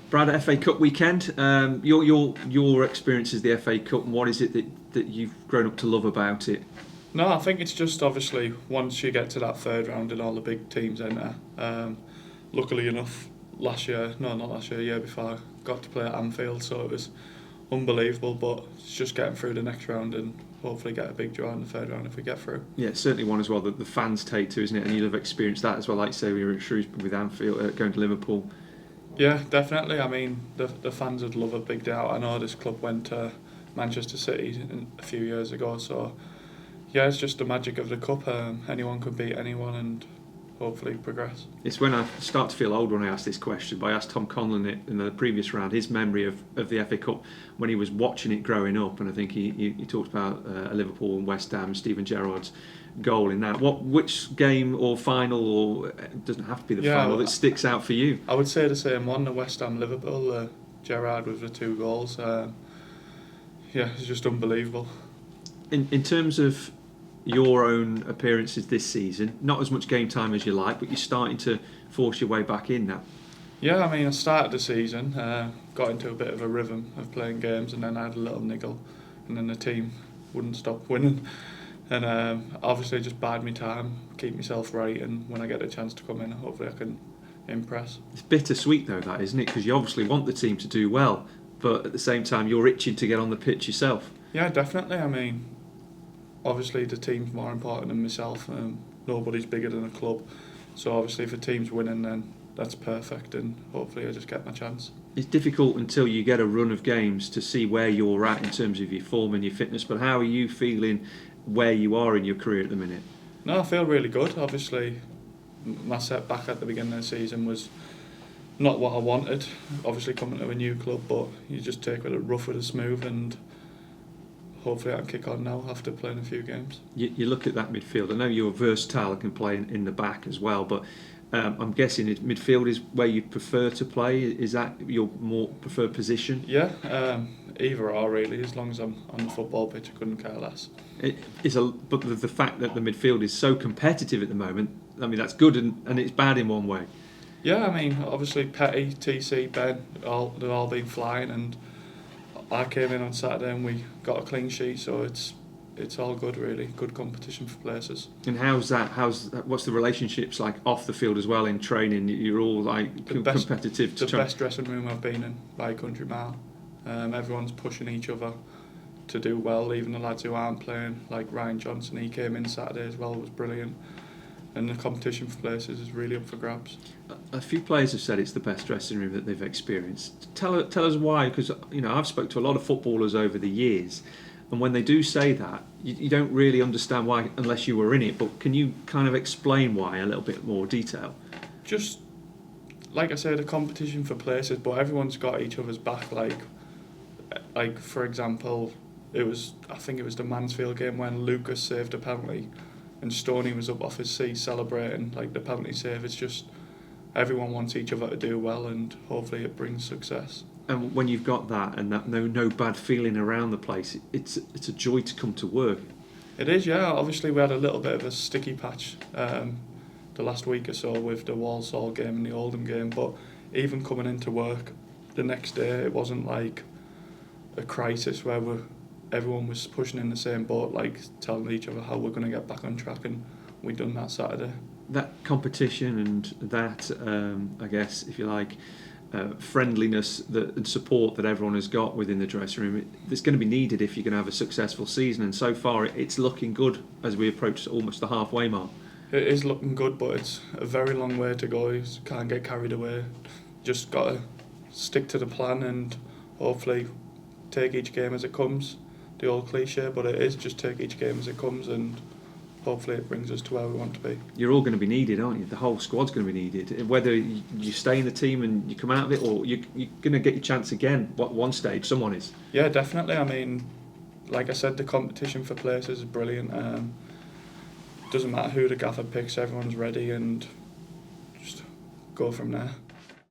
Brad, FA Cup weekend. Your experience is the FA Cup, and what is it that you've grown up to love about it? No, I think it's just obviously once you get to that third round and all the big teams enter. Luckily enough, year before, I got to play at Anfield, so it was unbelievable. But it's just getting through the next round and hopefully get a big draw in the third round if we get through. Yeah, it's certainly one as well that the fans take to, isn't it? And you'll have experienced that as well. Like you say, we were at Shrewsbury with Anfield, going to Liverpool. Yeah, definitely. I mean, the fans would love a big day out. I know this club went to Manchester City a few years ago, so yeah, it's just the magic of the cup. Anyone could beat anyone and hopefully progress. It's when I start to feel old when I ask this question, but I asked Tom Conlon in the previous round his memory of the FA Cup when he was watching it growing up, and I think he talked about Liverpool and West Ham, Steven Gerrard's goal in that. Which game or final, or it doesn't have to be the final, that sticks out for you? I would say the same one, the West Ham Liverpool, Gerrard with the 2 goals. It's just unbelievable. In terms of your own appearances this season, not as much game time as you like, but you're starting to force your way back in now. Yeah, I mean, I started the season, got into a bit of a rhythm of playing games, and then I had a little niggle, and then the team wouldn't stop winning. And obviously just bide my time, keep myself right, and when I get a chance to come in, hopefully I can impress. It's bittersweet though, that, isn't it? Because you obviously want the team to do well, but at the same time you're itching to get on the pitch yourself. Yeah, definitely. I mean, obviously the team's more important than myself. Nobody's bigger than a club. So obviously if a team's winning, then that's perfect, and hopefully I just get my chance. It's difficult until you get a run of games to see where you're at in terms of your form and your fitness, but how are you feeling where you are in your career at the minute? No, I feel really good. Obviously, my setback at the beginning of the season was not what I wanted. Obviously, coming to a new club, but you just take it rough with a smooth, and hopefully I can kick on now after playing a few games. You look at that midfield. I know you're versatile and can play in the back as well, but I'm guessing midfield is where you prefer to play. Is that your more preferred position? Yeah, either or really. As long as I'm on the football pitch, I couldn't care less. But the fact that the midfield is so competitive at the moment, I mean, that's good and it's bad in one way. Yeah, I mean, obviously Petty, TC, Ben, they've all been flying, and I came in on Saturday and we got a clean sheet, so it's all good really. Good competition for places. And what's the relationships like off the field as well in training? You're all like competitive. The best dressing room I've been in by a country mile. Everyone's pushing each other to do well, even the lads who aren't playing, like Ryan Johnson, he came in Saturday as well, was brilliant. And the competition for places is really up for grabs. A few players have said it's the best dressing room that they've experienced. Tell us why, because I've spoke to a lot of footballers over the years, and when they do say that, you don't really understand why unless you were in it. But can you kind of explain why a little bit more detail? Just like I say, the competition for places, but everyone's got each other's back. Like for example, I think it was the Mansfield game when Lucas saved a penalty and Stoney was up off his seat celebrating like the penalty save. It's just everyone wants each other to do well, and hopefully it brings success. And when you've got that and that no bad feeling around the place, it's a joy to come to work. It is, yeah. Obviously we had a little bit of a sticky patch the last week or so with the Walsall game and the Oldham game, but even coming into work the next day, it wasn't like a crisis where everyone was pushing in the same boat, like telling each other how we're going to get back on track, and we done that Saturday. That competition and that, I guess, if you like, friendliness and support that everyone has got within the dressing room, it's going to be needed if you're going to have a successful season, and so far it's looking good as we approach almost the halfway mark. It is looking good, but it's a very long way to go. You can't get carried away. Just got to stick to the plan and hopefully take each game as it comes. The old cliche, but it is just take each game as it comes, and hopefully it brings us to where we want to be. You're all going to be needed, aren't you? The whole squad's going to be needed. Whether you stay in the team and you come out of it, or you're going to get your chance again. At one stage, someone is. Yeah, definitely. I mean, like I said, the competition for places is brilliant. Doesn't matter who the gaffer picks, everyone's ready, and just go from there.